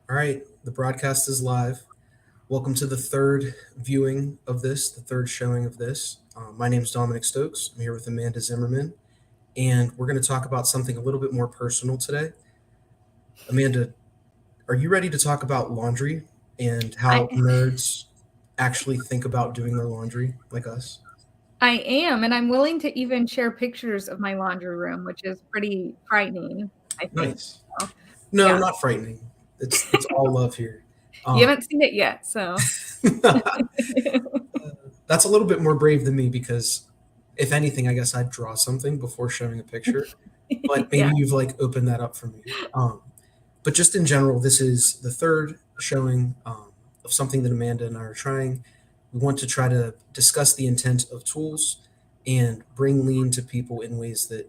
All right, the broadcast is live. Welcome to the third viewing of this, the third showing of this. My name is Dominic Stokes. I'm here with Amanda Zimmerman, and we're going to talk about something a little bit more personal today. Amanda, are you ready to talk about laundry and how I nerds actually think about doing their laundry like us? I am, and I'm willing to even share pictures of my laundry room, which is pretty frightening, I think. Nice. So, No, yeah. not frightening. It's all love here. You Um, haven't seen it yet, so that's a little bit more brave than me because, if anything, I guess I'd draw something before showing a picture. But maybe yeah. you've like opened that up for me. But just in general, this is the third showing of something that Amanda and I are trying. We want to try to discuss the intent of tools and bring lean to people in ways that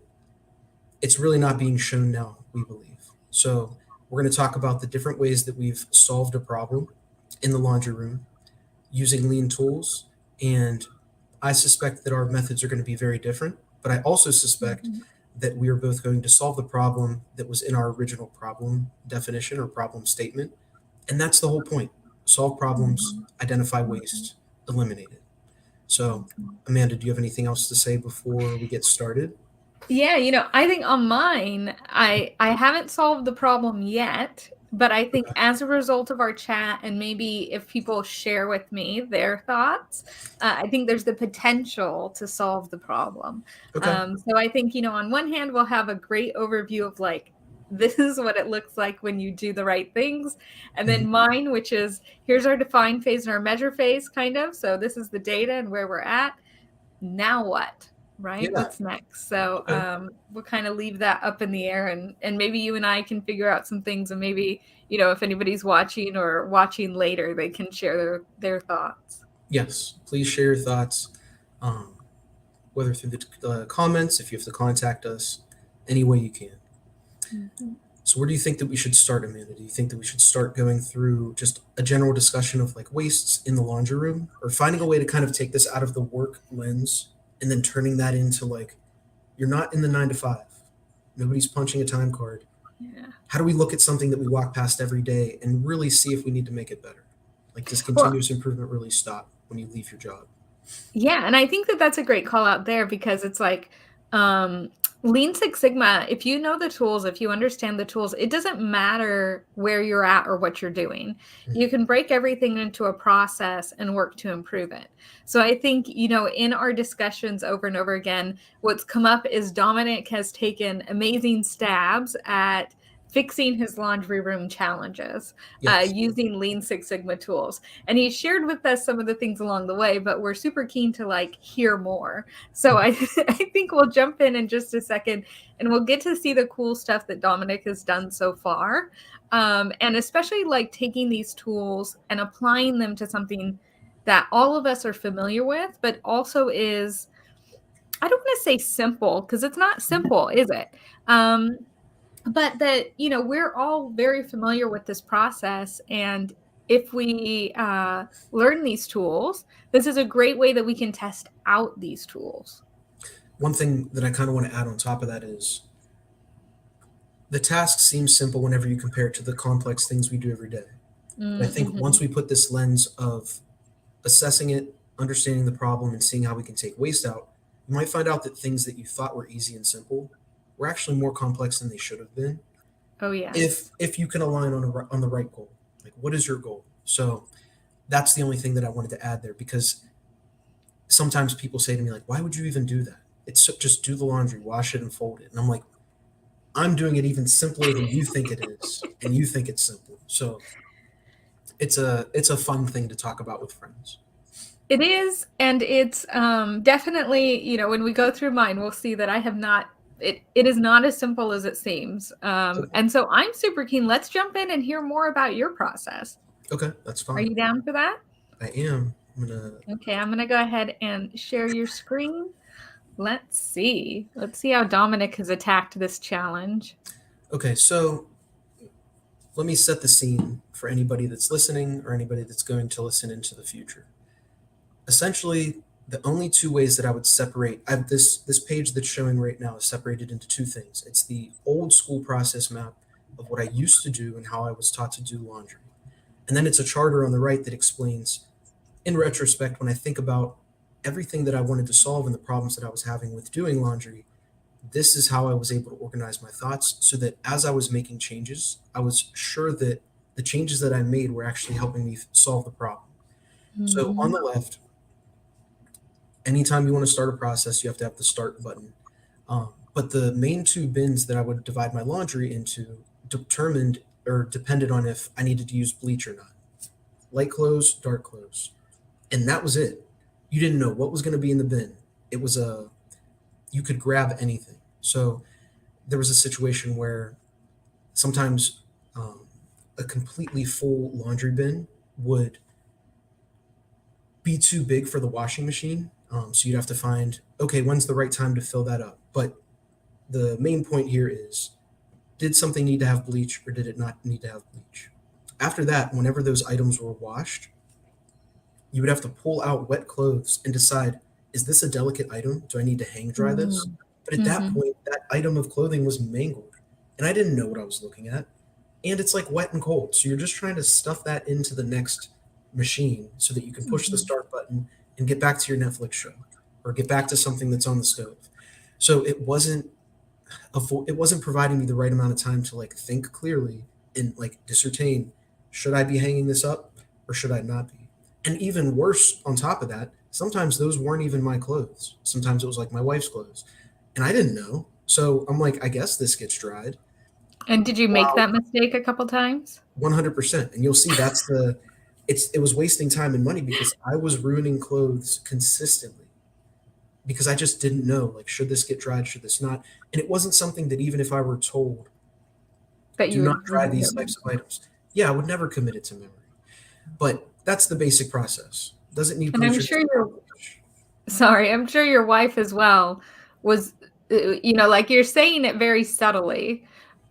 it's really not being shown now, we believe. So we're going to talk about the different ways that we've solved a problem in the laundry room using lean tools. And I suspect that our methods are going to be very different, but I also suspect Mhm. that we are both going to solve the problem that was in our original problem definition or problem statement. And that's the whole point: solve problems, Mhm. identify Mhm. waste, eliminate it. So, Amanda, do you have anything else to say before we get started? Yeah, I think on mine, I haven't solved the problem yet, but I think Okay. as a result of our chat and maybe if people share with me their thoughts, I think there's the potential to solve the problem. Okay. So I think, on one hand, we'll have a great overview of like, this is what it looks like when you do the right things. And then Mhm. mine, which is here's our define phase and our measure phase, kind of. So this is the data and where we're at. Now what? Right? Yeah. What's next? So Okay. we'll kind of leave that up in the air, and maybe you and I can figure out some things, and maybe if anybody's watching or watching later, they can share their thoughts. Yes. Please share your thoughts, um, whether through the comments, if you have to contact us, any way you can. Mhm. So where do you think that we should start, Amanda? Do you think that we should start going through just a general discussion of like wastes in the laundry room, or finding a way to kind of take this out of the work lens and then turning that into like, you're not in the 9 to 5. Nobody's punching a time card. Yeah. How do we look at something that we walk past every day and really see if we need to make it better? Like, does Well, continuous improvement really stop when you leave your job? yeah, and I think that that's a great call out there because it's like um Lean Six Sigma, if you know the tools, if you understand the tools, it doesn't matter where you're at or what you're doing. You can break everything into a process and work to improve it. So I think, in our discussions over and over again, what's come up is Dominic has taken amazing stabs at fixing his laundry room challenges Yes. using Lean Six Sigma tools. And he shared with us some of the things along the way, but we're super keen to like hear more. So I I think we'll jump in just a second and we'll get to see the cool stuff that Dominic has done so far. And especially like taking these tools and applying them to something that all of us are familiar with, but also is, I don't want to say simple because it's not simple, is it? Um, but that we're all very familiar with this process, and if we learn these tools, this is a great way that we can test out these tools. One thing that I kind of want to add on top of that is the task seems simple whenever you compare it to the complex things we do every day. But I think Mm-hmm. once we put this lens of assessing it, understanding the problem, and seeing how we can take waste out, you might find out that things that you thought were easy and simple were actually more complex than they should have been. Oh If yes. if you can align on the right goal, like what is your goal? So that's the only thing that I wanted to add there, because sometimes people say to me like, "Why would you even do that? It's just do the laundry, wash it, and fold it." And I'm like, I'm doing it even simpler than you think it is, and you think it's simple. So it's a fun thing to talk about with friends. It is, and it's definitely, when we go through mine, we'll see that I have not. It is not as simple as it seems, Okay, and so I'm super keen. Let's jump in and hear more about your process. okay, that's Are fine. you down for that? I am. I'm gonna. Okay, I'm gonna go ahead and share your screen. Let's see. Let's see how Dominic has attacked this challenge. Okay, so let me set the scene for anybody that's listening or anybody that's going to listen into the future. Essentially, the only two ways that I would separate this page that's showing right now is separated into two things. It's the old school process map of what I used to do and how I was taught to do laundry. And then it's a charter on the right that explains, in retrospect, when I think about everything that I wanted to solve and the problems that I was having with doing laundry, this is how I was able to organize my thoughts so that as I was making changes, I was sure that the changes that I made were actually helping me solve the problem. So on Mhm. the left, anytime you want to start a process, you have to have the start button. But the main two bins that I would divide my laundry into determined or depended on if I needed to use bleach or not. Light clothes, dark clothes. And that was it. You didn't know what was going to be in the bin. It was you could grab anything. So there was a situation where sometimes um, a completely full laundry bin would be too big for the washing machine. So you'd have to find, okay, when's the right time to fill that up? But the main point here is, did something need to have bleach or did it not need to have bleach? After that, whenever those items were washed, you would have to pull out wet clothes and decide, is this a delicate item? Do I need to hang dry this? Mm. But at that Mhm. point, that item of clothing was mangled and I didn't know what I was looking at. And it's like wet and cold. So you're just trying to stuff that into the next machine so that you can push the Mhm. start button and get back to your Netflix show or get back to something that's on the stove. So it wasn't providing me the right amount of time to like think clearly and like discertain, should I be hanging this up or should I not be? And even worse on top of that, sometimes those weren't even my clothes. Sometimes it was like my wife's clothes. And I didn't know. So I'm like, I guess this gets dried. And did you make Wow, that mistake a couple times? 100%. And you'll see it was wasting time and money because I was ruining clothes consistently because I just didn't know, like, should this get dried, should this not? And it wasn't something that even if I were told, That do you not would dry these types remember? of items, yeah, I would never commit it to memory. But that's the basic process. Doesn't need And I'm bleach or sure doesn't your need bleach. sorry, I'm sure your wife as well was, like you're saying it very subtly,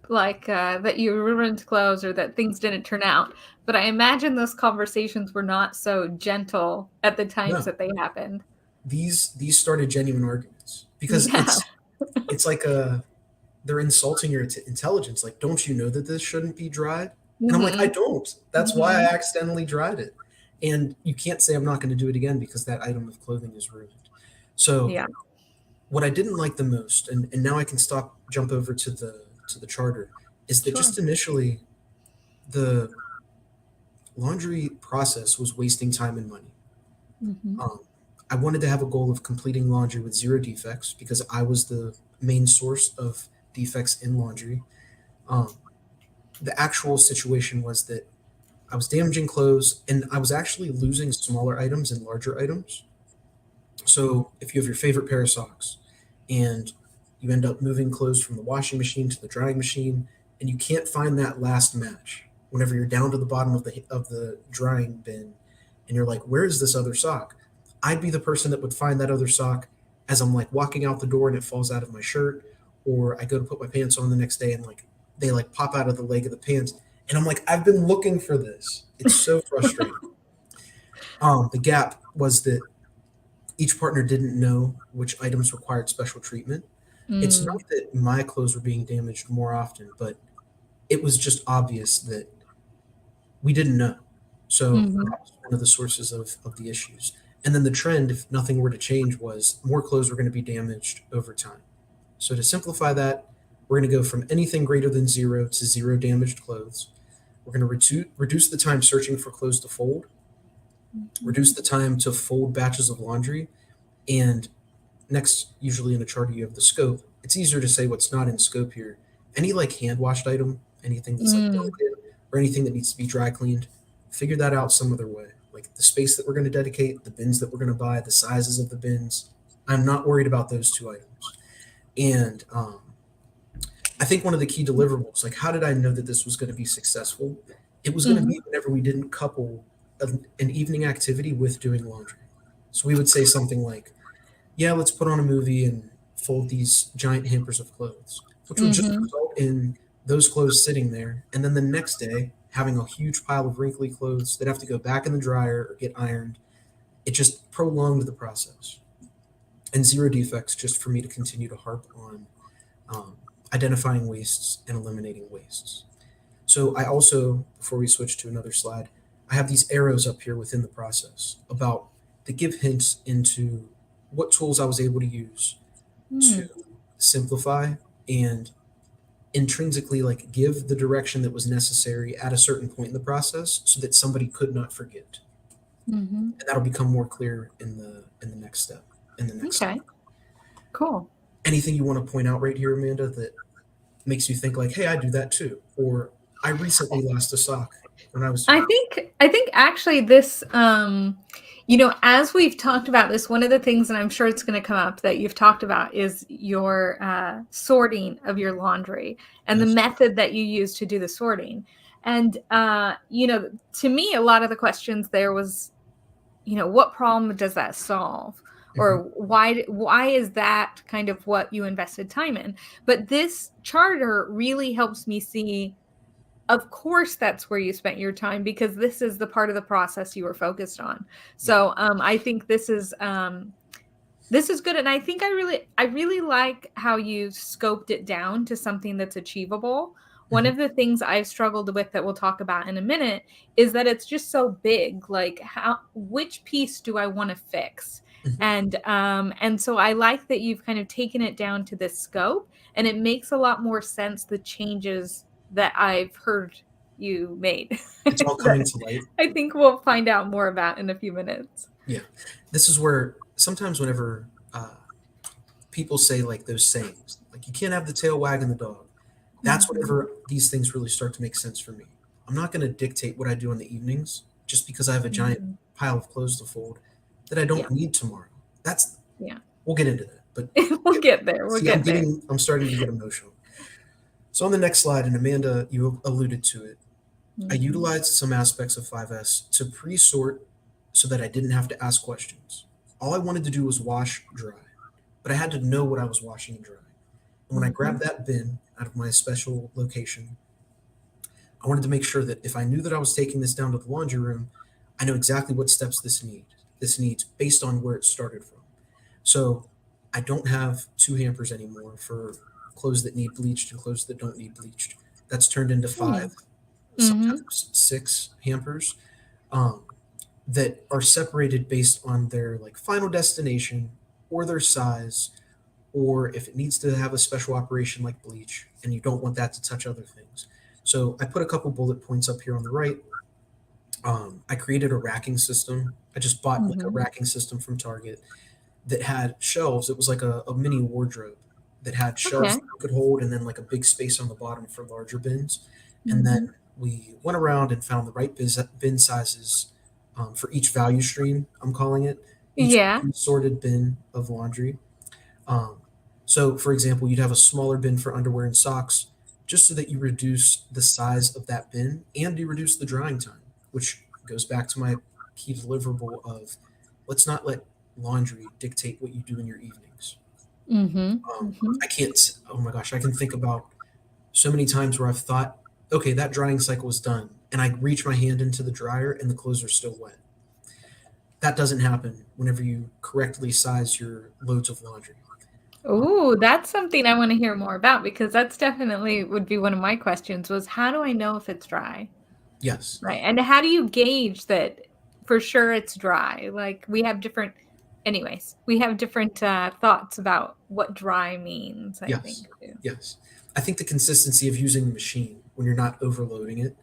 like that you ruined clothes or that things didn't turn out. But I imagine those conversations were not so gentle at the times No, that they happened. these started genuine arguments because Yeah. it's like a they're insulting your intelligence. Like, don't you know that this shouldn't be dried? And I'm like, I Mhm. don't. That's why I Mhm. accidentally dried it. And you can't say I'm not going to do it again because that item of clothing is ruined. So Yeah. what I didn't like the most, and now I can jump over to the charter, is that Sure. just initially the laundry process was wasting time and money. Mhm. Um, I wanted to have a goal of completing laundry with zero defects because I was the main source of defects in laundry. Um, the actual situation was that I was damaging clothes and I was actually losing smaller items and larger items. So if you have your favorite pair of socks and you end up moving clothes from the washing machine to the drying machine and you can't find that last match whenever you're down to the bottom of the drying bin and you're like, where is this other sock? I'd be the person that would find that other sock as I'm like walking out the door and it falls out of my shirt, or I go to put my pants on the next day and like they like pop out of the leg of the pants and I'm like, I've been looking for this. It's so frustrating. The gap was that each partner didn't know which items required special treatment. It's Mm. not that my clothes were being damaged more often, but it was just obvious that we didn't know. So Mhm. that was one of the sources of the issues. And then the trend, if nothing were to change, was more clothes were going to be damaged over time. So to simplify that, we're going to go from anything greater than zero to zero damaged clothes. We're going to reduce the time searching for clothes to fold, reduce the time to fold batches of laundry, and next, usually in a chart, you have the scope. It's easier to say what's not in scope here. Any like hand washed item, anything that's like Mm. delicate, or anything that needs to be dry cleaned, figure that out some other way. Like the space that we're going to dedicate, the bins that we're going to buy, the sizes of the bins. I'm not worried about those two items. And I think one of the key deliverables, like how did I know that this was going to be successful? It was going to Mhm. be whenever we didn't couple an evening activity with doing laundry. So we would say something like, yeah, let's put on a movie and fold these giant hampers of clothes, which would just Mhm. result in those clothes sitting there. And then the next day, having a huge pile of wrinkly clothes that have to go back in the dryer or get ironed. It just prolonged the process. And zero defects just for me to continue to harp on um, identifying wastes and eliminating wastes. So I also, before we switch to another slide, I have these arrows up here within the process about that give hints into what tools I was able to use to Mm. simplify and intrinsically like give the direction that was necessary at a certain point in the process so that somebody could not forget. Hmm. And that'll become more clear in the next step, in the next Okay. slide. Cool. Anything you want to point out right here, Amanda, that makes you think like, hey, I do that too, or I recently lost a sock when I was doing I think actually this as we've talked about this, one of the things, and I'm sure it's going to come up that you've talked about, is your sorting of your laundry and the this. method that you use to do the sorting. And to me, a lot of the questions there was, what problem does that solve? Mhm. Or why is that kind of what you invested time in? But this charter really helps me see, of course that's where you spent your time, because this is the part of the process you were focused on. Yeah. So I think this is good, and I think I really like how you scoped it down to something that's achievable. One Mhm. of the things I've struggled with, that we'll talk about in a minute, is that it's just so big. Like, which piece do I want to fix? Mhm. And so I like that you've kind of taken it down to this scope, and it makes a lot more sense, the changes that I've heard you made. It's all coming That to light. I think we'll find out more about in a few minutes. Yeah. This is where sometimes whenever people say like those sayings, like you can't have the tail wagging the dog, that's Mhm. whenever these things really start to make sense for me. I'm not going to dictate what I do in the evenings just because I have a giant Mhm. pile of clothes to fold that I Yeah. don't need tomorrow. That's Yeah. We'll get into that. But We'll get there. We'll see, get there. I'm starting to get emotional. So on the next slide, and Amanda, you alluded to it, I Mhm. utilized some aspects of 5S to pre-sort so that I didn't have to ask questions. All I wanted to do was wash, dry, but I had to know what I was washing and drying. And when I Mhm. grabbed that bin out of my special location, I wanted to make sure that if I knew that I was taking this down to the laundry room, I know exactly what steps this needs based on where it started from. So I don't have two hampers anymore for clothes that need bleached and clothes that don't need bleached. That's turned into Hmm. five, Mhm. sometimes six hampers um, that are separated based on their like final destination or their size, or if it needs to have a special operation like bleach and you don't want that to touch other things. So I put a couple bullet points up here on the right. I created a racking system. I just bought like a Mhm. racking system from Target that had shelves. It was like a mini wardrobe that had shelves Okay. that you could hold and then like a big space on the bottom for larger bins. And then Mhm. we went around and found the right bin sizes for each value stream, I'm calling it, each Yeah. sorted bin of laundry. Um, so, for example, you'd have a smaller bin for underwear and socks just so that you reduce the size of that bin and you reduce the drying time, which goes back to my key deliverable of let's not let laundry dictate what you do in your evenings. Mhm. Mhm. I can't, oh my gosh, I can think about so many times where I've thought, okay, that drying cycle is done. And I reach my hand into the dryer and the clothes are still wet. That doesn't happen whenever you correctly size your loads of laundry. Ooh, that's something I want to hear more about, because that's definitely would be one of my questions, was how do I know if it's dry? Yes, Right. And how do you gauge that for sure it's dry? Like, we have different thoughts about what dry means, I yes, think, too. yes. I think the consistency of using the machine when you're not overloading it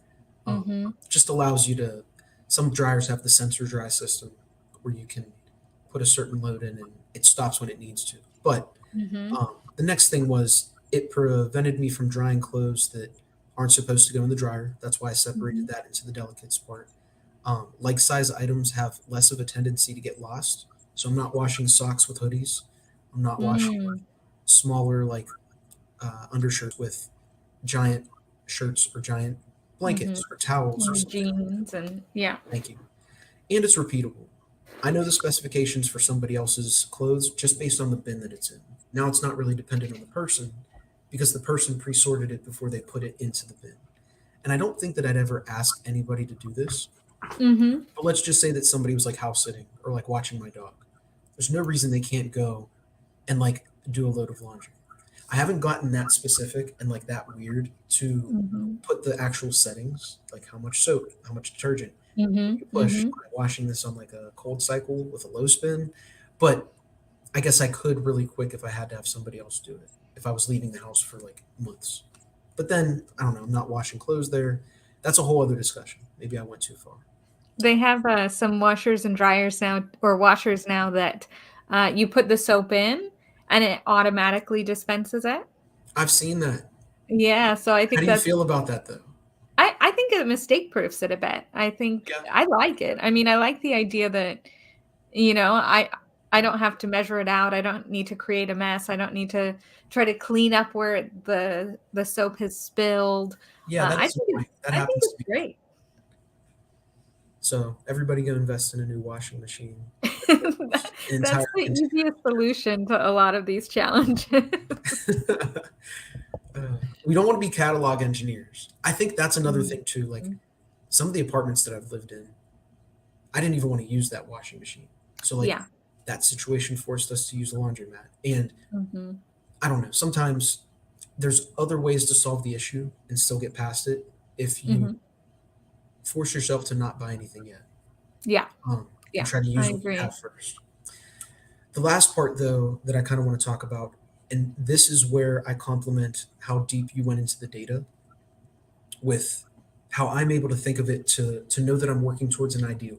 Mm-hmm. just allows you to. Some dryers have the sensor dry system where you can put a certain load in and it stops when it needs to. But Mm-hmm. the next thing was it prevented me from drying clothes that aren't supposed to go in the dryer. That's why I separated Mm-hmm. that into the delicates part. Like size items have less of a tendency to get lost. So I'm not washing socks with hoodies. I'm not washing Mm. smaller like undershirts with giant shirts or giant Mm-hmm. blankets or towels or Or something like that. jeans, and yeah. Thank you. And it's repeatable. I know the specifications for somebody else's clothes just based on the bin that it's in. Now it's not really dependent on the person because the person pre-sorted it before they put it into the bin. And I don't think that I'd ever ask anybody to do this. Mm-hmm. But let's just say that somebody was like house sitting or like watching my dog. There's no reason they can't go and like do a load of laundry. I haven't gotten that specific and like that weird to Mhm. put the actual settings, like how much soap, how much detergent Mhm. you push. Mhm. I'm washing this on like a cold cycle with a low spin, but I guess I could really quick if I had to have somebody else do it. If I was leaving the house for like months, but then I don't know. I'm not washing clothes there. That's a whole other discussion. Maybe I went too far. They have some washers and dryers now, or washers now that you put the soap in and it automatically dispenses it. I've seen that. Yeah, so I How think do you that's feel about that though? I think it mistake proofs it a bit. I think Yeah. I like it. I mean, I like the idea that, I don't have to measure it out. I don't need to create a mess. I don't need to try to clean up where the soap has spilled. Yeah, I that's think annoying. That I think happens it's to me. great. So everybody go invest in a new washing machine. That's Entire the easiest solution to a lot of these challenges. we don't want to be catalog engineers. I think that's another Mhm. thing too. Like some of the apartments that I've lived in, I didn't even want to use that washing machine. So like Yeah. that situation forced us to use a laundromat. And Mhm. I don't know, sometimes there's other ways to solve the issue and still get past it if you Mhm. force yourself to not buy anything yet. Yeah. And Yeah. try to I use what you agree. have first. The last part, though, that I kind of want to talk about, and this is where I compliment how deep you went into the data with how I'm able to think of it to know that I'm working towards an ideal.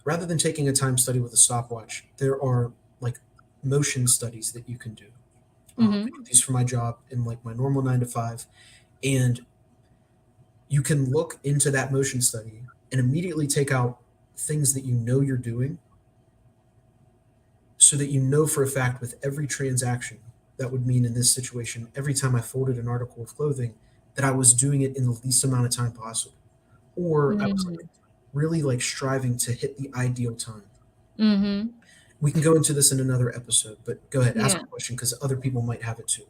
Rather than taking a time study with a stopwatch, there are like motion studies that you can do. I do Mhm. these for my job in like my normal 9 to 5, and you can look into that motion study and immediately take out things that you know you're doing so that you know for a fact with every transaction that would mean in this situation every time I folded an article of clothing that I was doing it in the least amount of time possible, or I was like Mhm. really like striving to hit the ideal time. Mhm. We can go into this in another episode, but go ahead, ask Yeah. a question because other people might have it too.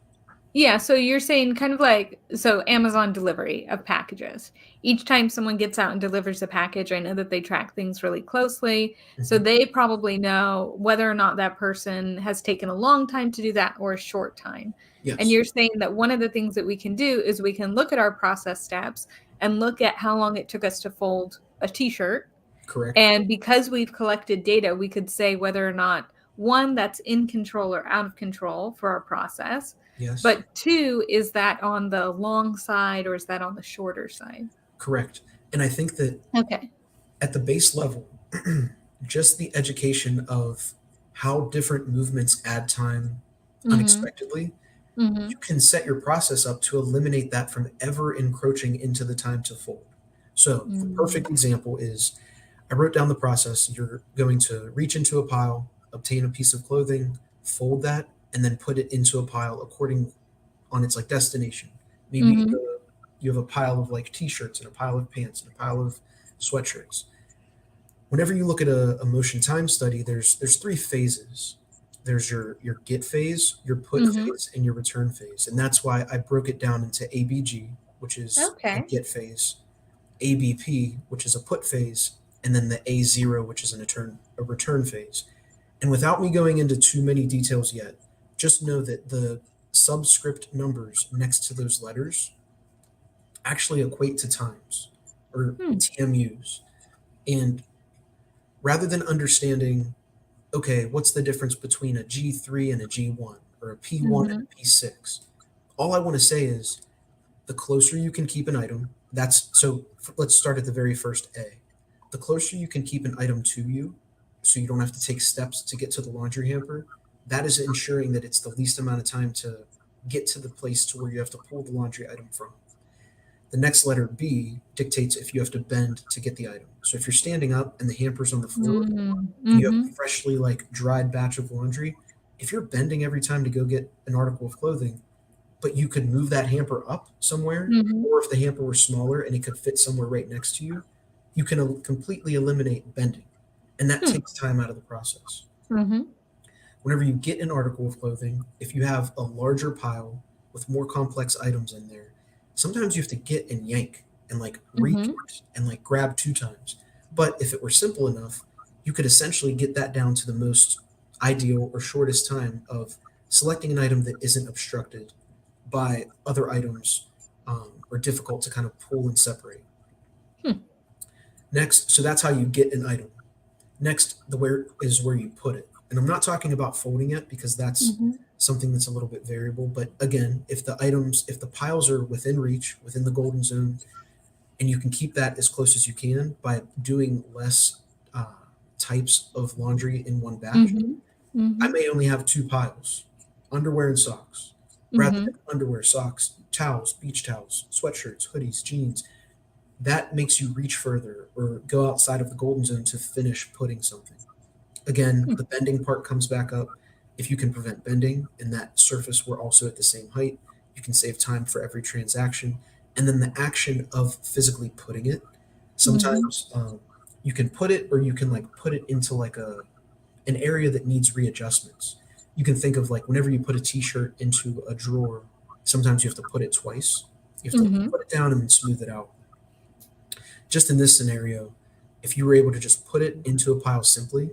Yeah, so you're saying kind of like so Amazon delivery of packages. Each time someone gets out and delivers a package, I know that they track things really closely. So Mhm. they probably know whether or not that person has taken a long time to do that or a short time. And Yes, you're saying that one of the things that we can do is we can look at our process steps and look at how long it took us to fold a t-shirt. correct. And because we've collected data, we could say whether or not one, that's in control or out of control for our process. Yes, But two, is that on the long side or is that on the shorter side? correct. And I think that Okay. at the base level, just the education of how different movements add time Mhm. unexpectedly, you Mhm. can set your process up to eliminate that from ever encroaching into the time to fold. So, the Mm. perfect example is I wrote down the process. You're going to reach into a pile, obtain a piece of clothing, fold that, and then put it into a pile according on its like destination. Maybe Mhm. you have a pile of like t-shirts and a pile of pants and a pile of sweatshirts. Whenever you look at a motion time study, there's three phases. There's your get phase, your put Mhm. phase, and your return phase. And that's why I broke it down into ABG, which is a Okay. get phase, ABP, which is a put phase, and then the A0, which is a return phase. And without me going into too many details yet, just know that the subscript numbers next to those letters actually equate to times or Hmm. TMUs. And rather than understanding, okay, what's the difference between a G3 and a G1 or a P1 and Mhm. a P6? All I want to say is the closer you can keep an item, that's so let's start at the very first A. The closer you can keep an item to you, so you don't have to take steps to get to the laundry hamper, that is ensuring that it's the least amount of time to get to the place to where you have to pull the laundry item from. The next letter B dictates if you have to bend to get the item. So if you're standing up and the hamper's on the floor Mm. and you have Mhm. a freshly like dried batch of laundry, if you're bending every time to go get an article of clothing, but you could move that hamper up somewhere, Mhm. or if the hamper were smaller and it could fit somewhere right next to you, you can completely eliminate bending. And that Hmm. takes time out of the process. Mhm. Whenever you get an article of clothing, if you have a larger pile with more complex items in there, sometimes you have to get and yank and like reach Mhm. and like grab 2 times. But if it were simple enough, you could essentially get that down to the most ideal or shortest time of selecting an item that isn't obstructed by other items or difficult to kind of pull and separate. Hmm. Next, so that's how you get an item. Next, the where is where you put it. And I'm not talking about folding it because that's Mm-hmm. something that's a little bit variable. But again, if the piles are within reach, within the golden zone, and you can keep that as close as you can by doing less uh, types of laundry in one batch, Mm-hmm. I Mm-hmm. may only have two piles, underwear and socks, rather Mm-hmm. than underwear, socks, towels, beach towels, sweatshirts, hoodies, jeans. That makes you reach further or go outside of the golden zone to finish putting something. Again, the bending part comes back up. If you can prevent bending and that surface were also at the same height, you can save time for every transaction. And then the action of physically putting it. Mm-hmm. Sometimes you can put it, or you can like put it into like an area that needs readjustments. You can think of like whenever you put a t-shirt into a drawer, sometimes you have to put it twice. You have to Mm-hmm. put it down and then smooth it out. Just in this scenario, if you were able to just put it into a pile simply,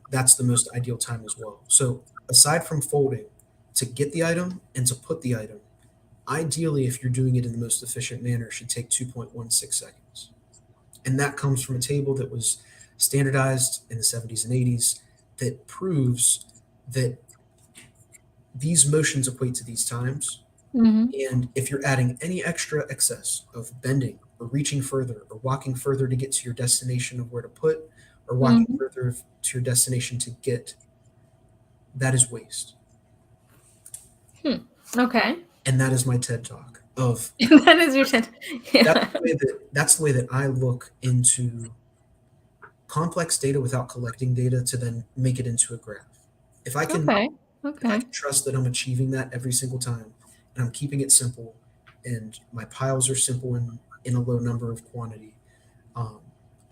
that's the most ideal time as well. So aside from folding, to get the item and to put the item, ideally, if you're doing it in the most efficient manner, it should take 2.16 seconds. And that comes from a table that was standardized in the 70s and 80s that proves that these motions equate to these times. Mm-hmm. And if you're adding any extra excess of bending or reaching further or walking further to get to your destination of where to put or walking Mm-hmm. further to your destination to get, that is waste. Okay. And that is my TED talk of That is your 10. that's Yeah. the way that I look into complex data without collecting data to then make it into a graph. If I can Okay. if I Okay. can trust that I'm achieving that every single time and I'm keeping it simple and my piles are simple in a low number of quantity, um,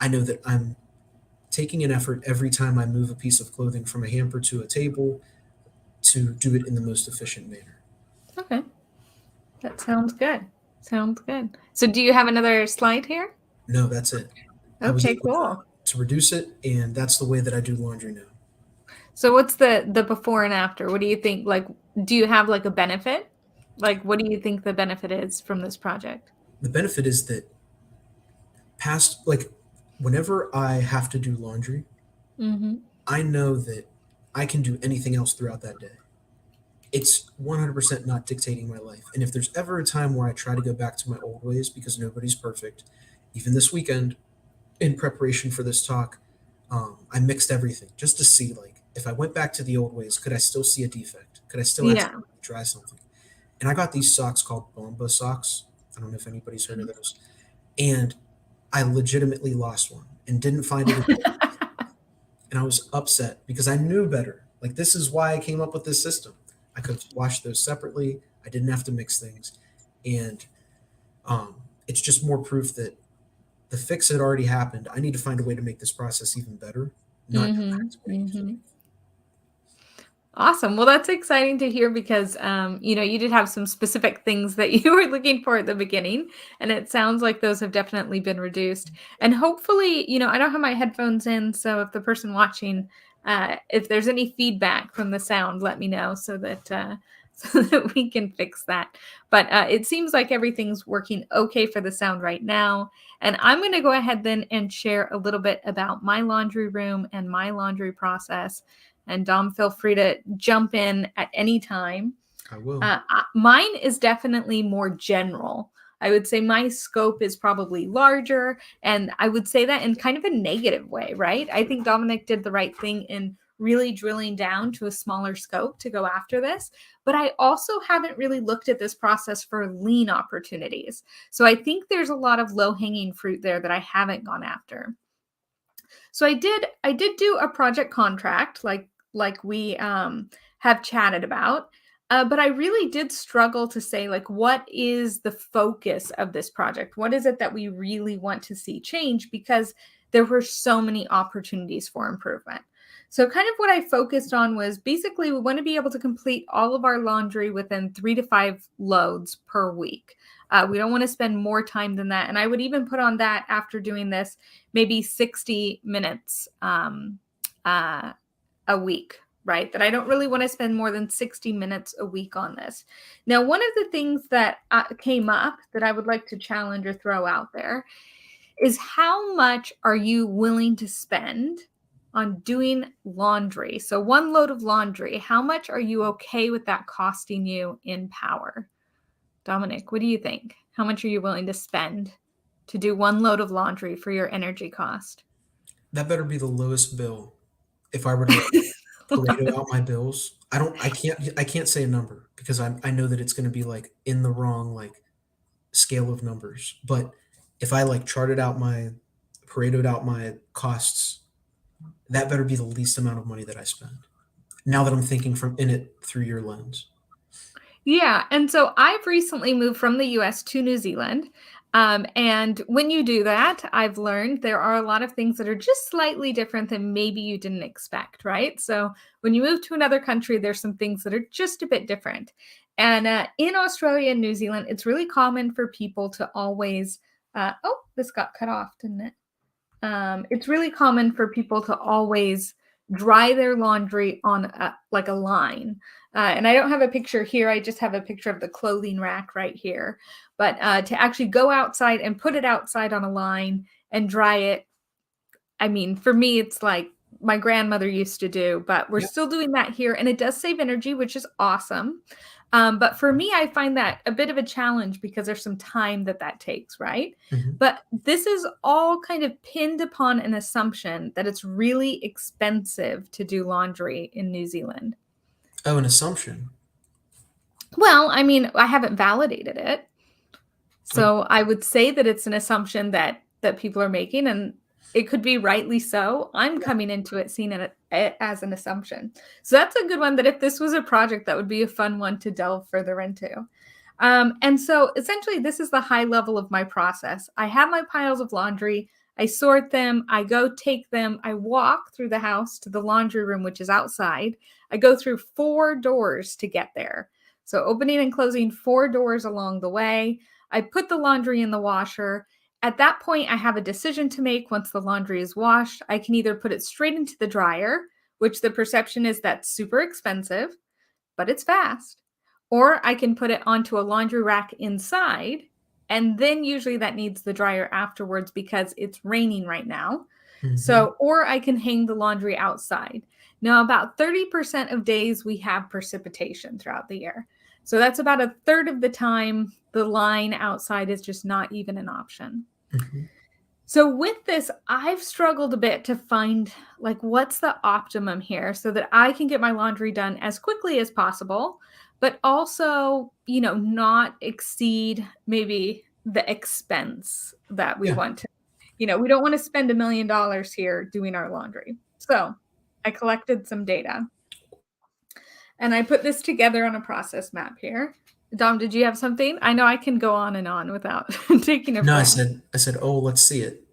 I know that I'm taking an effort every time I move a piece of clothing from a hamper to a table to do it in the most efficient manner. Okay. That sounds good. Sounds good. So do you have another slide here? No, that's it. I was Okay, able cool. to reduce it, and that's the way that I do laundry now. So what's the before and after? What do you think? Like, do you have like a benefit? Like, what do you think the benefit is from this project? The benefit is that past, like, whenever I have to do laundry, Mm-hmm. I know that I can do anything else throughout that day. It's 100% not dictating my life. And if there's ever a time where I try to go back to my old ways because nobody's perfect, even this weekend, in preparation for this talk, I mixed everything just to see, like, if I went back to the old ways, could I still see a defect? Could I still Yeah. accidentally try something? And I got these socks called Bomba socks. I don't know if anybody's heard of those. And I legitimately lost one and didn't find it again. And I was upset because I knew better. Like, this is why I came up with this system. I could have washed those separately. I didn't have to mix things. And it's just more proof that the fix had already happened. I need to find a way to make this process even better, not go back Mm-hmm. to what it used to Mm-hmm. be. Awesome. Well, that's exciting to hear because, you did have some specific things that you were looking for at the beginning, and it sounds like those have definitely been reduced. And hopefully, I don't have my headphones in, so if the person watching, if there's any feedback from the sound, let me know so that so that we can fix that. But it seems like everything's working okay for the sound right now. And I'm going to go ahead then and share a little bit about my laundry room and my laundry process. And Dom, feel free to jump in at any time. I will. Mine is definitely more general. I would say my scope is probably larger, and I would say that in kind of a negative way, right? I think Dominic did the right thing in really drilling down to a smaller scope to go after this. But I also haven't really looked at this process for lean opportunities. So I think there's a lot of low-hanging fruit there that I haven't gone after. So I did do a project contract like we have chatted about. But I really did struggle to say, like, what is the focus of this project? What is it that we really want to see change? Because there were so many opportunities for improvement. So, kind of what I focused on was basically we want to be able to complete all of our laundry within 3 to 5 loads per week. We don't want to spend more time than that. And I would even put on that after doing this, maybe 60 minutes a week. right? That I don't really want to spend more than 60 minutes a week on this. Now, one of the things that came up that I would like to challenge or throw out there is how much are you willing to spend on doing laundry? So, one load of laundry, how much are you okay with that costing you in power? Dominic, what do you think? How much are you willing to spend to do one load of laundry for your energy cost? That better be the lowest bill. If I were to like Pareto out my bills, I can't say a number because I know that it's going to be like in the wrong like scale of numbers. But if I like Paretoed out my costs, that better be the least amount of money that I spend. Now that I'm thinking from in it through your lens. Yeah. And so I've recently moved from the US to New Zealand. And when you do that, I've learned there are a lot of things that are just slightly different than maybe you didn't expect, right? So when you move to another country, there's some things that are just a bit different. And in Australia and New Zealand, it's really common for people to always, oh, this got cut off, didn't it? It's really common for people to always dry their laundry on like a line. And I don't have a picture here. I just have a picture of the clothing rack right here. But to actually go outside and put it outside on a line and dry it, I mean, for me, it's like my grandmother used to do, but we're Yeah. still doing that here. And it does save energy, which is awesome. But for me, I find that a bit of a challenge because there's some time that takes, right? Mhm. But this is all kind of pinned upon an assumption that it's really expensive to do laundry in New Zealand. Oh, an assumption. Well, I mean, I haven't validated it. Okay. So I would say that it's an assumption that people are making, and it could be rightly so. I'm coming into it seeing it as an assumption. So that's a good one that if this was a project, that would be a fun one to delve further into. And so essentially, this is the high level of my process. I have my piles of laundry. I sort them. I go take them. I walk through the house to the laundry room, which is outside. I go through 4 doors to get there. So opening and closing 4 doors along the way. I put the laundry in the washer. At that point, I have a decision to make once the laundry is washed. I can either put it straight into the dryer, which the perception is that's super expensive, but it's fast. Or I can put it onto a laundry rack inside, and then usually that needs the dryer afterwards because it's raining right now. Mhm. So, or I can hang the laundry outside. Now, about 30% of days we have precipitation throughout the year. So that's about a third of the time the line outside is just not even an option. Mhm. So with this, I've struggled a bit to find like what's the optimum here so that I can get my laundry done as quickly as possible, but also, not exceed maybe the expense that we Yeah. want to. We don't want to spend $1 million here doing our laundry. So I collected some data and I put this together on a process map here. Dom, did you have something? I know I can go on and on without taking a No, breath. I said, oh, let's see it.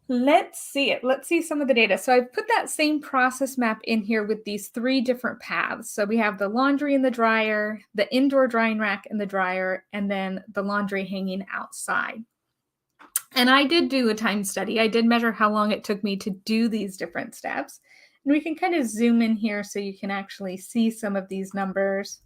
Let's see it. Let's see some of the data. So I've put that same process map in here with these 3 different paths. So we have the laundry in the dryer, the indoor drying rack in the dryer, and then the laundry hanging outside. And I did do a time study. I did measure how long it took me to do these different steps. And we can kind of zoom in here so you can actually see some of these numbers.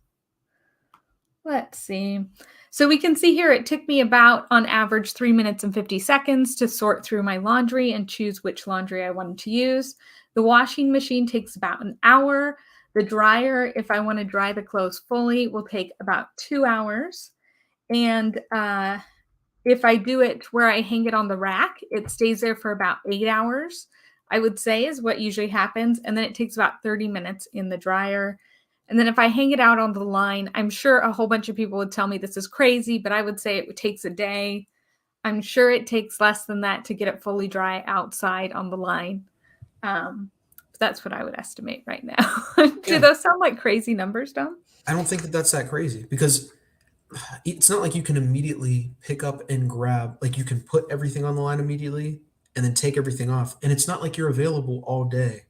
Let's see. So we can see here it took me about, on average, 3 minutes and 50 seconds to sort through my laundry and choose which laundry I wanted to use. The washing machine takes about an hour. The dryer, if I want to dry the clothes fully, will take about 2 hours. And if I do it where I hang it on the rack, it stays there for about 8 hours, I would say is what usually happens. And then it takes about 30 minutes in the dryer. And then if I hang it out on the line, I'm sure a whole bunch of people would tell me this is crazy, but I would say it takes a day. I'm sure it takes less than that to get it fully dry outside on the line. That's what I would estimate right now. Do Yeah. those sound like crazy numbers, Dom? I don't think that that's that crazy because it's not like you can immediately pick up and grab, like you can put everything on the line immediately and then take everything off. And it's not like you're available all day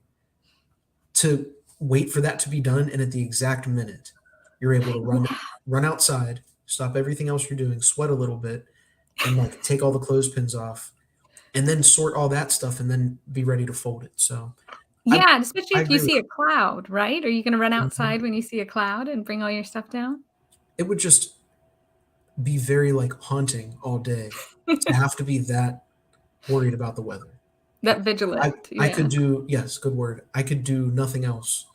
to wait for that to be done. And at the exact minute, you're able to run outside, stop everything else you're doing, sweat a little bit, and like take all the clothespins off and then sort all that stuff and then be ready to fold it. So Yeah, and especially I if you agree with see a cloud, right? Are you gonna run you. Mhm. outside when you see a cloud and bring all your stuff down? It would just be very like haunting all day to have to be that worried about the weather. That Like vigilant, I could yeah. do, yes, good word. I could do nothing else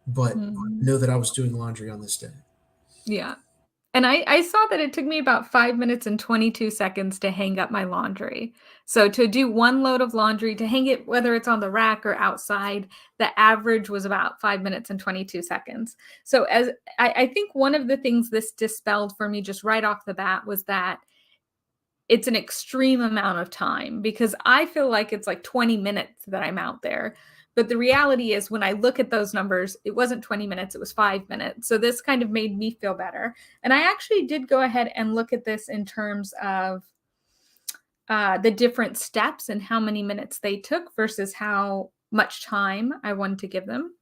but Mhm. know that I was doing laundry on this day. Yeah. And I saw that it took me about 5 minutes and 22 seconds to hang up my laundry. So to do 1 load of laundry, to hang it, whether it's on the rack or outside, the average was about 5 minutes and 22 seconds. So as I think one of the things this dispelled for me just right off the bat was that it's an extreme amount of time because I feel like it's like 20 minutes that I'm out there. But the reality is, when I look at those numbers, it wasn't 20 minutes, it was 5 minutes. So this kind of made me feel better. And I actually did go ahead and look at this in terms of the different steps and how many minutes they took versus how much time I wanted to give them.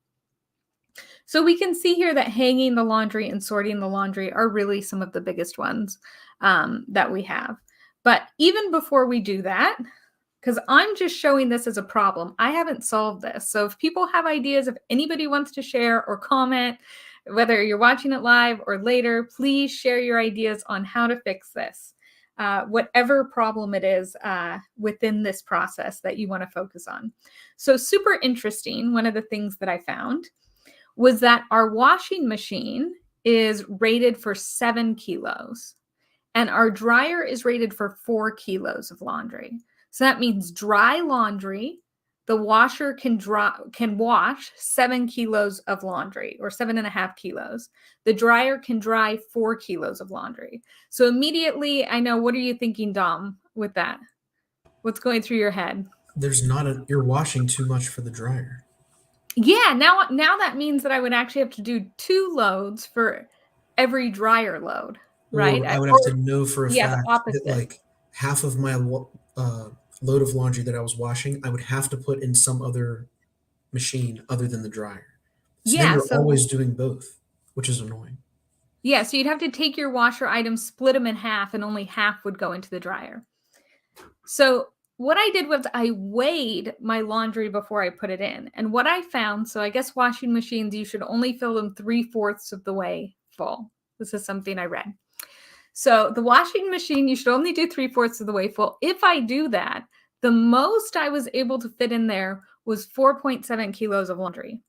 So we can see here that hanging the laundry and sorting the laundry are really some of the biggest ones that we have. But even before we do that, because I'm just showing this as a problem, I haven't solved this. So if people have ideas, if anybody wants to share or comment, whether you're watching it live or later, please share your ideas on how to fix this. Whatever problem it is within this process that you want to focus on. So, super interesting. One of the things that I found was that our washing machine is rated for 7 kilos and our dryer is rated for 4 kilos of laundry. So that means dry laundry, the washer can wash 7 kilos of laundry or 7.5 kilos. The dryer can dry 4 kilos of laundry. So immediately, I know, what are you thinking, Dom, with that? What's going through your head? There's not a, you're washing too much for the dryer. Yeah, now that means that I would actually have to do 2 loads for every dryer load, right? Or I would have Or to know for a yeah, the fact that opposite. like half of my load of laundry that I was washing, I would have to put in some other machine other than the dryer. So then Yeah, you're so always doing both, which is annoying. yeah, so you'd have to take your washer items, split them in half, and only half would go into the dryer. So what I did was I weighed my laundry before I put it in. And what I found, so I guess washing machines, you should only fill them 3/4 of the way full. This is something I read. So the washing machine, you should only do 3/4 of the way full. If I do that, the most I was able to fit in there was 4.7 kilos of laundry.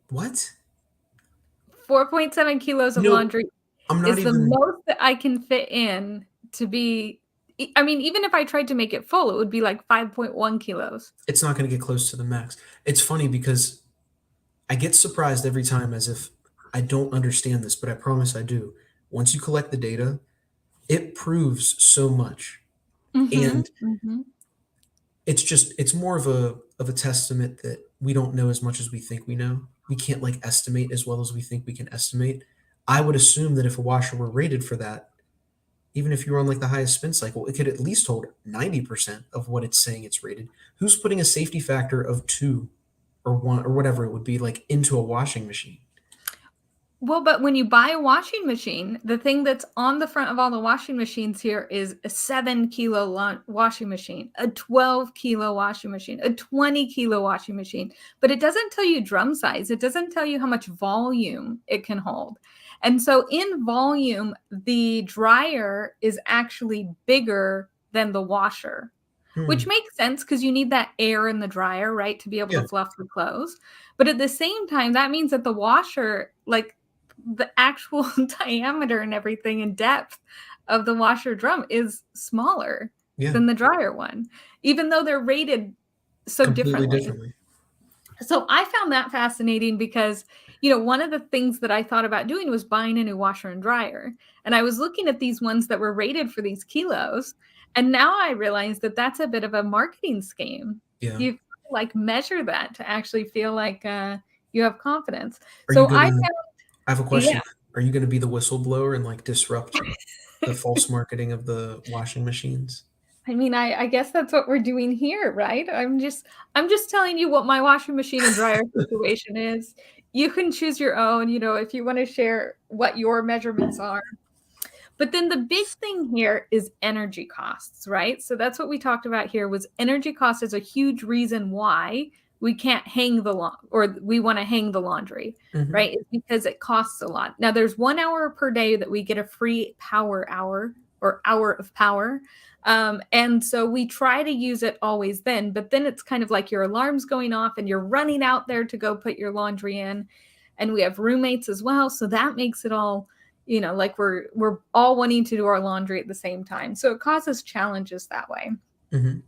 What? 4.7 kilos You of know, laundry I'm not is the even most that I can fit in to be. I mean, even if I tried to make it full, it would be like 5.1 kilos. it's not going to get close to the max. It's funny because I get surprised every time as if I don't understand this, but I promise I do. Once you collect the data, it proves so much. Mhm, And mhm. it's more of a testament that we don't know as much as we think we know. We can't like estimate as well as we think we can estimate. I would assume that if a washer were rated for that, even if you were on like the highest spin cycle, it could at least hold 90% of what it's saying it's rated. Who's putting a safety factor of 2 or 1 or whatever it would be like into a washing machine? Well, but when you buy a washing machine, the thing that's on the front of all the washing machines here is a 7 kilo washing machine, a 12 kilo washing machine, a 20 kilo washing machine. But it doesn't tell you drum size. It doesn't tell you how much volume it can hold. And so in volume, the dryer is actually bigger than the washer, which Hmm. makes sense because you need that air in the dryer, right, to be able to Yeah, fluff the clothes. But at the same time, that means that the washer, like the actual diameter and everything and depth of the washer drum is smaller yeah, than the dryer one, even though they're rated so completely differently. differently. So I found that fascinating because, one of the things that I thought about doing was buying a new washer and dryer. And I was looking at these ones that were rated for these kilos. And now I realize that that's a bit of a marketing scheme. Yeah. You like measure that to actually feel like you have confidence. Are you So I gonna found, I have a yeah. question. Are you gonna be the whistleblower and like disrupt the false marketing of the washing machines? I mean, I guess that's what we're doing here, right? I'm just telling you what my washing machine and dryer situation is. You can choose your own, if you want to share what your measurements are. But then the big thing here is energy costs, right? So that's what we talked about here was energy cost is a huge reason why we can't hang the or we want to hang the laundry, right? It's because it costs a lot. Now there's 1 hour per day that we get a free power hour or hour of power. And so we try to use it always then, but then it's kind of like your alarm's going off and you're running out there to go put your laundry in. And we have roommates as well. So that makes it all, like we're all wanting to do our laundry at the same time. So it causes challenges that way. Mm-hmm.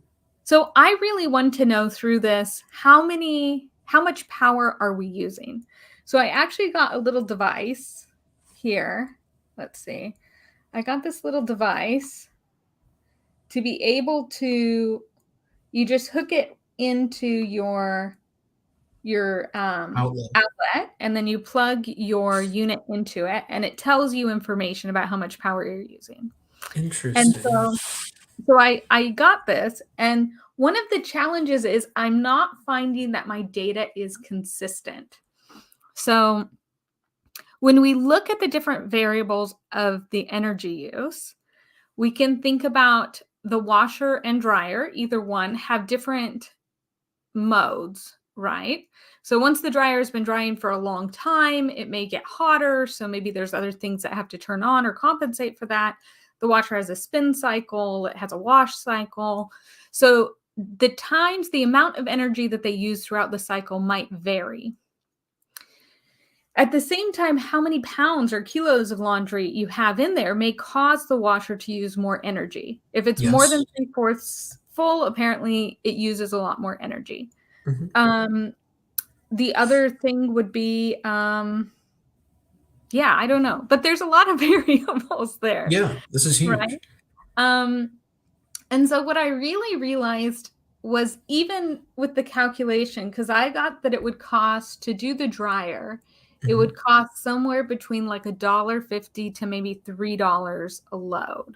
So I really want to know through this, how much power are we using? So I actually got a little device here. Let's see. I got this little device to be able to, you just hook it into your outlet, and then you plug your unit into it, and it tells you information about how much power you're using. Interesting. And so I got this, and one of the challenges is I'm not finding that my data is consistent. So when we look at the different variables of the energy use, we can think about the washer and dryer, either one, have different modes, right? So once the dryer has been drying for a long time, it may get hotter. So maybe there's other things that have to turn on or compensate for that. The washer has a spin cycle, it has a wash cycle. So the amount of energy that they use throughout the cycle might vary. At the same time, how many pounds or kilos of laundry you have in there may cause the washer to use more energy. If it's more than 3/4 full, apparently it uses a lot more energy. Mm-hmm. The other thing would be, I don't know, but there's a lot of variables there. Yeah, this is huge. Right? And so what I really realized was, even with the calculation, because I got that it would cost to do the dryer, it would cost somewhere between like $1.50 to maybe $3 a load.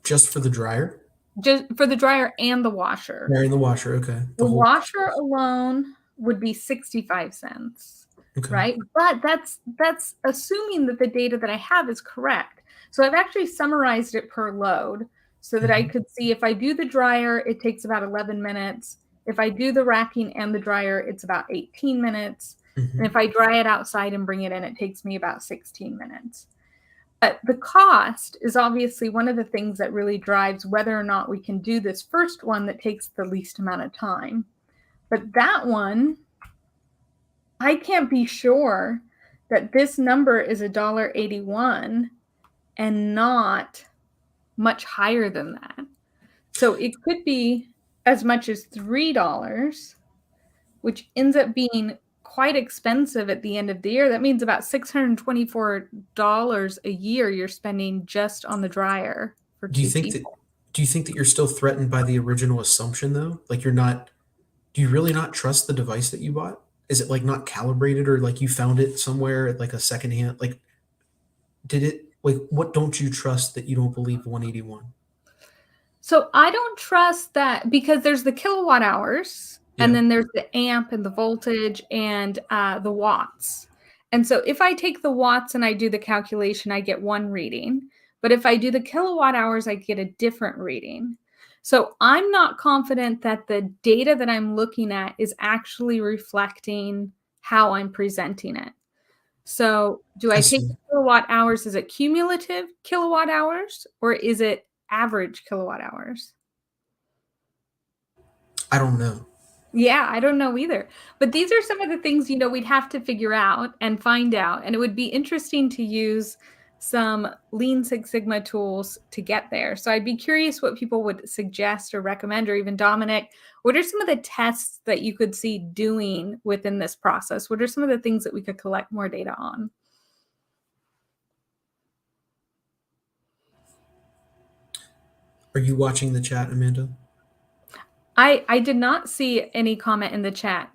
Just for the dryer? Just for the dryer and the washer. And the washer, okay. The washer alone would be 65 cents, right? But that's assuming that the data that I have is correct. So I've actually summarized it per load so that I could see, if I do the dryer, it takes about 11 minutes. If I do the racking and the dryer, it's about 18 minutes. And if I dry it outside and bring it in, it takes me about 16 minutes. But the cost is obviously one of the things that really drives whether or not we can do this first one that takes the least amount of time. But that one, I can't be sure that this number is $1.81 and not much higher than that. So it could be as much as $3, which ends up being quite expensive at the end of the year. That means about $624 a year you're spending just on the dryer for two people. Do you think that you're still threatened by the original assumption, though? Like, do you really not trust the device that you bought? Is it like not calibrated, or like you found it somewhere at like a secondhand? Like, what don't you trust that you don't believe 181? So I don't trust that, because there's the kilowatt hours, and then there's the amp and the voltage and the watts. And so if I take the watts and I do the calculation, I get one reading. But if I do the kilowatt hours, I get a different reading. So I'm not confident that the data that I'm looking at is actually reflecting how I'm presenting it. So do I take the kilowatt hours? Is it cumulative kilowatt hours, or is it average kilowatt hours? I don't know. Yeah, I don't know either. But these are some of the things, we'd have to figure out and find out. And it would be interesting to use some Lean Six Sigma tools to get there. So I'd be curious what people would suggest or recommend, or even Dominic, what are some of the tests that you could see doing within this process? What are some of the things that we could collect more data on? Are you watching the chat, Amanda? I did not see any comment in the chat.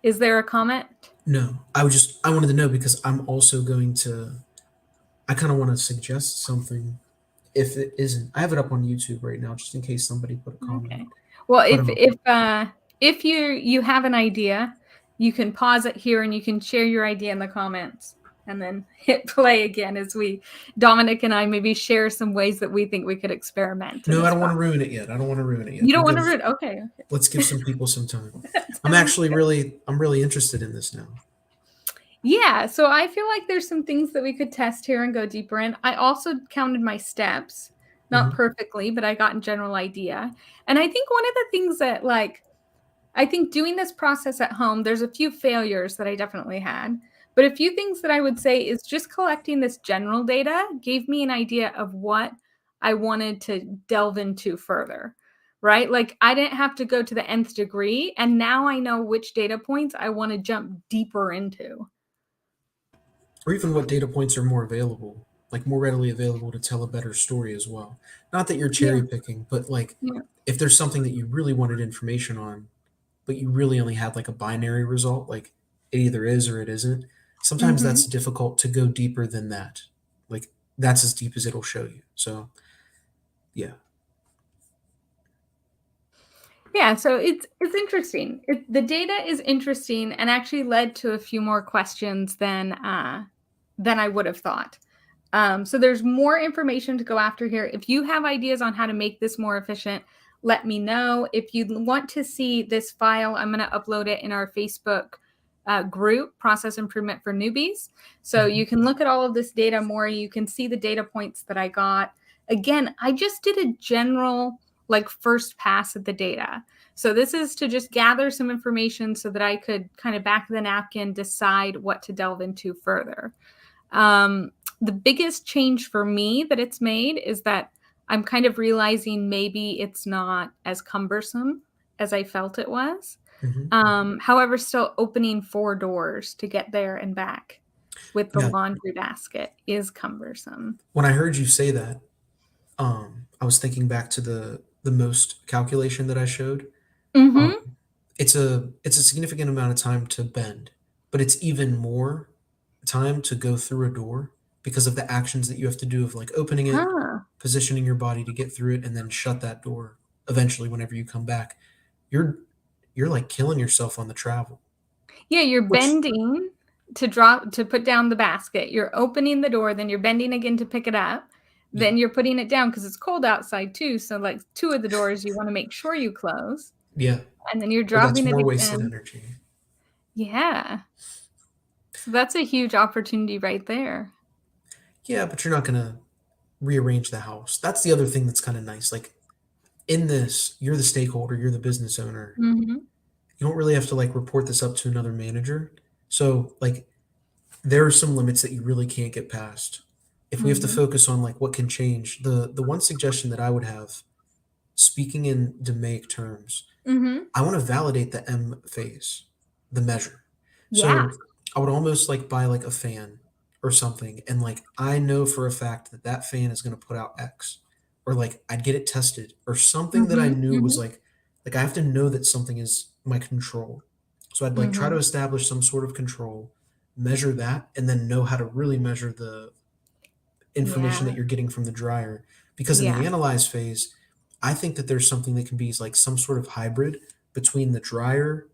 Is there a comment? No, I wanted to know, because I'm also I kind of want to suggest something. If it isn't, I have it up on YouTube right now, just in case somebody put a comment. Okay. Well, if you have an idea, you can pause it here and you can share your idea in the comments. and then hit play again as Dominic and I maybe share some ways that we think we could experiment. No, I don't want to ruin it yet. I don't want to ruin it yet. You don't want to ruin? Okay. Let's give some people some time. I'm really interested in this now. Yeah, so I feel like there's some things that we could test here and go deeper in. I also counted my steps, not perfectly, but I got a general idea. And I think one of the things that I think doing this process at home, there's a few failures that I definitely had, but a few things that I would say is just collecting this general data gave me an idea of what I wanted to delve into further, right? Like I didn't have to go to the nth degree, and now I know which data points I want to jump deeper into. Or even what data points are more available, like more readily available to tell a better story as well. Not that you're cherry picking, but like if there's something that you really wanted information on, but you really only had like a binary result, like it either is or it isn't, sometimes that's difficult to go deeper than that. Like that's as deep as it'll show you. So, yeah. Yeah, so it's interesting. The data is interesting and actually led to a few more questions than I would have thought. So there's more information to go after here. If you have ideas on how to make this more efficient, let me know. If you want to see this file, I'm going to upload it in our Facebook group, Process Improvement for Newbies. So you can look at all of this data more. You can see the data points that I got. Again, I just did a general like first pass at the data. So this is to just gather some information so that I could kind of back of the napkin decide what to delve into further. The biggest change for me that it's made is that I'm kind of realizing maybe it's not as cumbersome as I felt it was. However, still opening 4 doors to get there and back with the laundry basket is cumbersome. When I heard you say that, I was thinking back to the most calculation that I showed. It's a significant amount of time to bend, but it's even more time to go through a door because of the actions that you have to do of like opening it, positioning your body to get through it, and then shut that door eventually whenever you come back. You're like killing yourself on the travel. Yeah, you're bending to put down the basket. You're opening the door, then you're bending again to pick it up. Then you're putting it down because it's cold outside too. So like 2 of the doors you want to make sure you close. Yeah. And then you're dropping that's it more again. wasted energy. Yeah. So that's a huge opportunity right there. Yeah, but you're not going to rearrange the house. That's the other thing that's kind of nice. Like in this, you're the stakeholder, you're the business owner. You don't really have to like report this up to another manager. So like there are some limits that you really can't get past. If we have to focus on like what can change, the one suggestion that I would have, speaking in DMAIC terms, I want to validate the M phase, the measure. Yeah. So I would almost like buy like a fan or something, and like I know for a fact that that fan is going to put out X, or like I'd get it tested or something that I knew was like I have to know that something is my control. So I'd like try to establish some sort of control, measure that, and then know how to really measure the information that you're getting from the dryer. Because in the analyze phase, I think that there's something that can be like some sort of hybrid between the dryer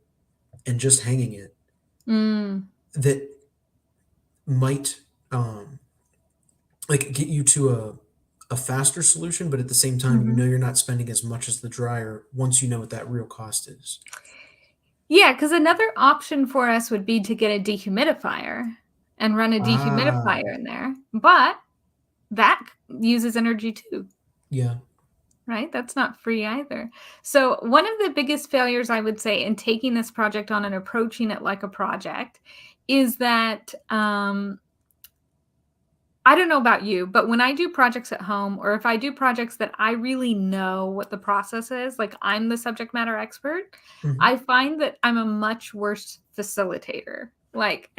and just hanging it that might like get you to a faster solution, but at the same time, you know you're not spending as much as the dryer once you know what that real cost is. Yeah, because another option for us would be to get a dehumidifier and run a dehumidifier in there, but that uses energy too. Yeah. Right? That's not free either. So one of the biggest failures I would say in taking this project on and approaching it like a project is that I don't know about you, but when I do projects at home, or if I do projects that I really know what the process is, like I'm the subject matter expert, I find that I'm a much worse facilitator. Like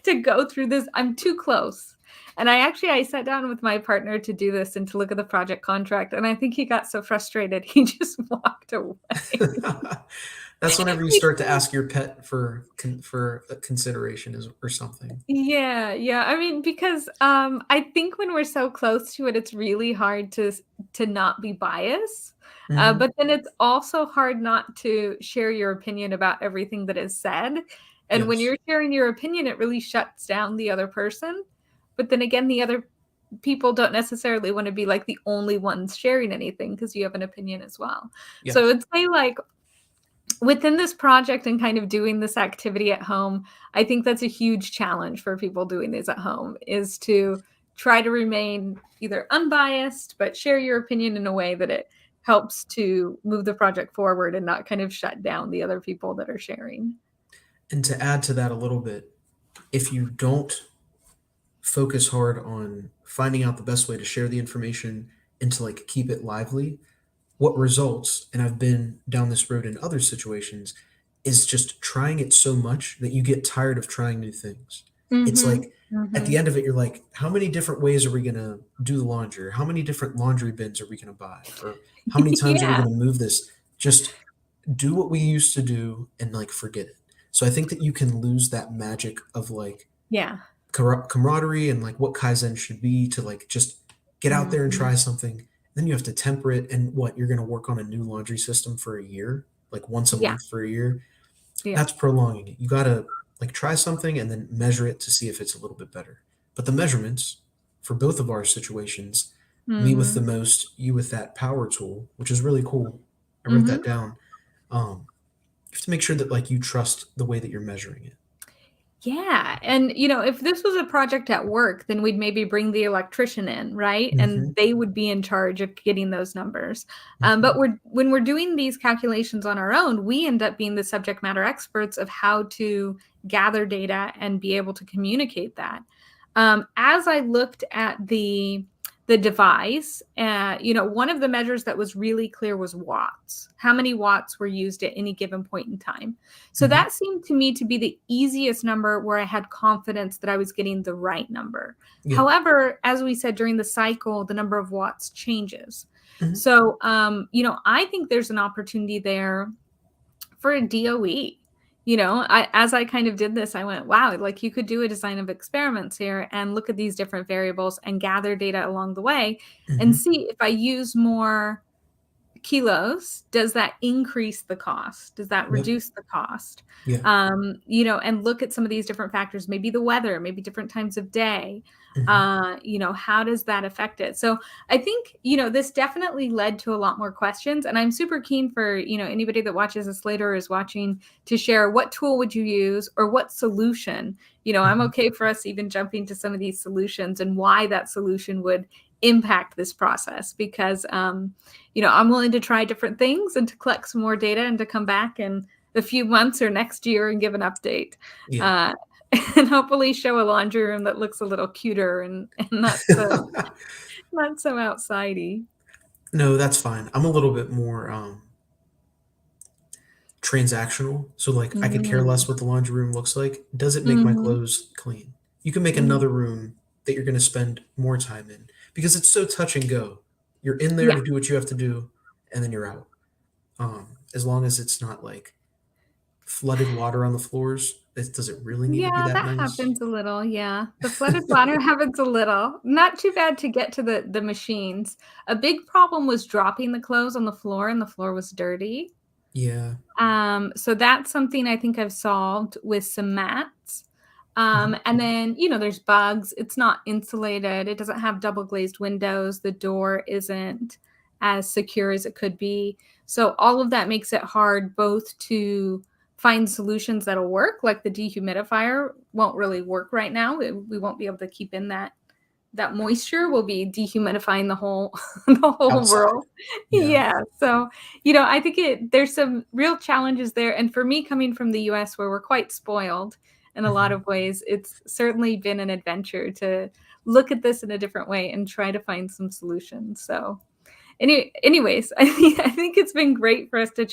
to go through this, I'm too close. And I sat down with my partner to do this and to look at the project contract. And I think he got so frustrated, he just walked away. That's whenever you start to ask your pet for consideration or something. Yeah. I mean, because I think when we're so close to it, it's really hard to not be biased. But then it's also hard not to share your opinion about everything that is said. And when Yes. you're sharing your opinion, it really shuts down the other person. But then again, the other people don't necessarily want to be like the only ones sharing anything because you have an opinion as well. So I Yes. would say, like, within this project and kind of doing this activity at home, I think that's a huge challenge for people doing these at home, is to try to remain either unbiased, but share your opinion in a way that it helps to move the project forward and not kind of shut down the other people that are sharing. And to add to that a little bit, if you don't focus hard on finding out the best way to share the information and to like keep it lively, what results, and I've been down this road in other situations, is just trying it so much that you get tired of trying new things. It's Mhm. like at the Mhm. end of it, you're like, how many different ways are we going to do the laundry? Or how many different laundry bins are we going to buy? Or how many times are we Yeah. going to move this? Just do what we used to do and like forget it. So I think that you can lose that magic of like Yeah. camaraderie and like what Kaizen should be to like just get out there and Mhm. try something. Then you have to temper it. And what, you're going to work on a new laundry system for a year, like once a Yeah. month for a year. Yeah. That's prolonging it. You got to like try something and then measure it to see if it's a little bit better. But the measurements for both of our situations, me with the Mhm. most, you with that power tool, which is really cool. I wrote that Mhm. down. You have to make sure that like you trust the way that you're measuring it. Yeah, and, if this was a project at work, then we'd maybe bring the electrician in, right? Hmm. And they would be in charge of getting those numbers. But Hmm. when we're doing these calculations on our own, we end up being the subject matter experts of how to gather data and be able to communicate that. As I looked at the device, one of the measures that was really clear was watts. How many watts were used at any given point in time? So Hmm. that seemed to me to be the easiest number where I had confidence that I was getting the right number. Yeah. However, as we said, during the cycle, the number of watts changes. Hmm. So, I think there's an opportunity there for a DOE. As I kind of did this, I went, wow, like you could do a design of experiments here and look at these different variables and gather data along the way and Hmm. see if I use more kilos, does that increase the cost? Does that Yep. reduce the cost? Yeah. And look at some of these different factors, maybe the weather, maybe different times of day. Hmm. How does that affect it? So I think, this definitely led to a lot more questions. And I'm super keen for, anybody that watches this later or is watching to share what tool would you use or what solution. I'm Hmm. okay for us even jumping to some of these solutions and why that solution would impact this process because I'm willing to try different things and to collect some more data and to come back in a few months or next year and give an update. Yeah. Uh, and hopefully show a laundry room that looks a little cuter and not so outsidey. No, that's fine. I'm a little bit more transactional. So like I could care Mm. less what the laundry room looks like. Does it make my Mhm. clothes clean? You can make Mhm. another room that you're going to spend more time in because it's so touch and go. You're in there Yeah. to do what you have to do and then you're out. As long as it's not like flooded water on the floors, does it really need to be Yeah, that that nice? happens a little, yeah. The flooded water happens a little. Not too bad to get to the machines. A big problem was dropping the clothes on the floor, and the floor was dirty. Yeah. So that's something I think I've solved with some mats. Hmm. And then, there's bugs. It's not insulated. It doesn't have double glazed windows. The door isn't as secure as it could be. So all of that makes it hard both to find solutions that'll work, like the dehumidifier won't really work right now. We won't be able to keep in that moisture will be dehumidifying the whole the whole Outside. world. Yeah. Yeah. So, I think there's some real challenges there. And for me, coming from the US where we're quite spoiled in a lot Hmm. of ways, it's certainly been an adventure to look at this in a different way and try to find some solutions. So anyways, I think it's been great for us to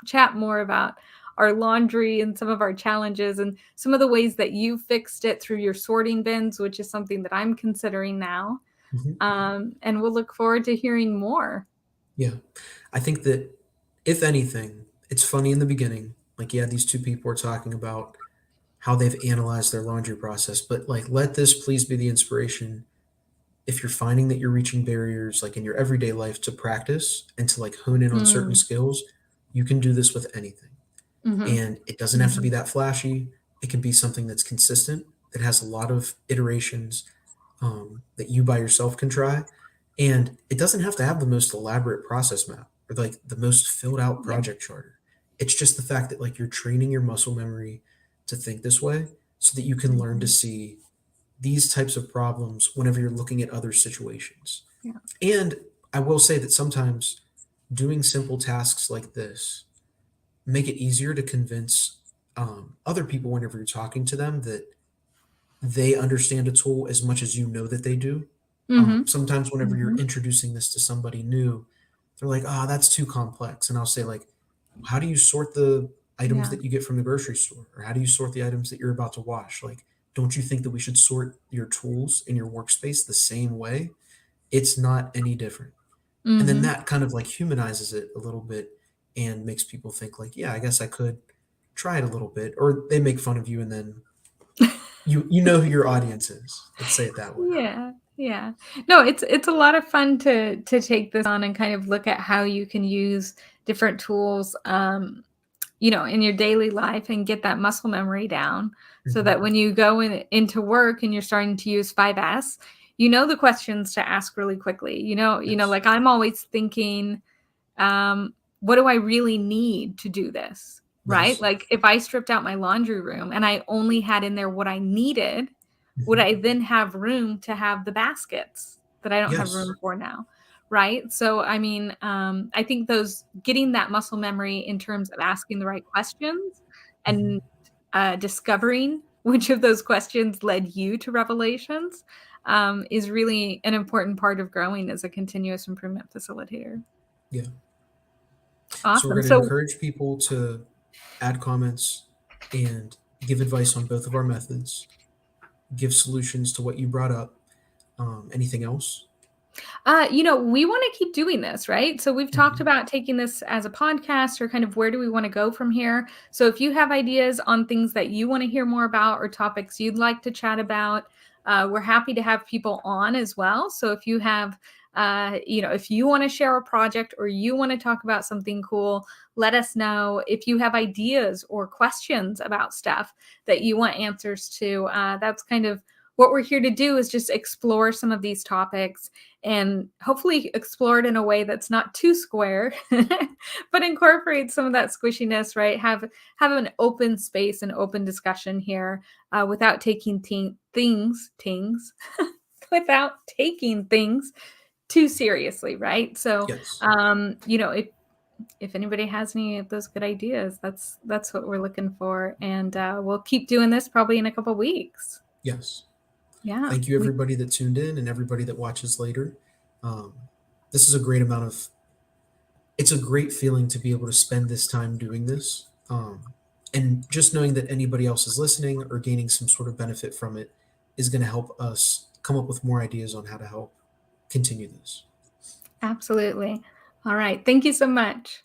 chat more about our laundry and some of our challenges and some of the ways that you fixed it through your sorting bins, which is something that I'm considering now. Hmm. And we'll look forward to hearing more. Yeah. I think that if anything, it's funny in the beginning. Like, yeah, these two people are talking about how they've analyzed their laundry process, but like, let this please be the inspiration. If you're finding that you're reaching barriers like in your everyday life to practice and to like hone in on certain Mm. skills, you can do this with anything. Hmm. And it doesn't have to Hmm. be that flashy. It can be something that's consistent, that has a lot of iterations, that you by yourself can try. And it doesn't have to have the most elaborate process map or like the most filled out Yeah. project charter. It's just the fact that like you're training your muscle memory to think this way so that you can learn to Mhm. see these types of problems whenever you're looking at other situations. Yeah. And I will say that sometimes doing simple tasks like this make it easier to convince other people whenever you're talking to them that they understand a tool as much as you know that they do. Mhm. Sometimes whenever you're Mhm. introducing this to somebody new, they're like, "Ah, that's too complex." And I'll say like, "How do you sort the items Yeah. that you get from the grocery store? Or how do you sort the items that you're about to wash? Like, don't you think that we should sort your tools in your workspace the same way? It's not any different." And then Mhm. that kind of like humanizes it a little bit and makes people think like, "Yeah, I guess I could try it a little bit." Or they make fun of you and then you know who your audience is. Let's say it that way. Yeah, yeah. No, it's a lot of fun to take this on and kind of look at how you can use different tools, in your daily life and get that muscle memory down so Mhm. that when you go into work and you're starting to use 5S, you know the questions to ask really quickly. Yes. Like I'm always thinking, what do I really need to do this? Right? Yes. Like if I stripped out my laundry room and I only had in there what I needed, would Mhm. I then have room to have the baskets that I don't have Yes. room for now? Right. So, I mean, I think those getting that muscle memory in terms of asking the right questions Mhm. and discovering which of those questions led you to revelations is really an important part of growing as a continuous improvement facilitator. Yeah. So we're Awesome. going to So, encourage people to add comments and give advice on both of our methods, give solutions to what you brought up. Anything else? we want to keep doing this, right? So we've talked Mhm. about taking this as a podcast or kind of where do we want to go from here. So if you have ideas on things that you want to hear more about or topics you'd like to chat about, we're happy to have people on as well. So if you have, if you want to share a project or you want to talk about something cool, let us know. If you have ideas or questions about stuff that you want answers to, that's kind of what we're here to do is just explore some of these topics and hopefully explore it in a way that's not too square, but incorporate some of that squishiness, right? Have an open space and open discussion here without taking things without taking things too seriously, right? So, Yes. if anybody has any of those good ideas, that's what we're looking for, and we'll keep doing this probably in a couple weeks. Yes. Yeah, Thank you, we everybody that tuned in and everybody that watches later. Um, this is a great amount of, it's a great feeling to be able to spend this time doing this. And just knowing that anybody else is listening or gaining some sort of benefit from it is going to help us come up with more ideas on how to help continue this. absolutely. All right, thank you so much.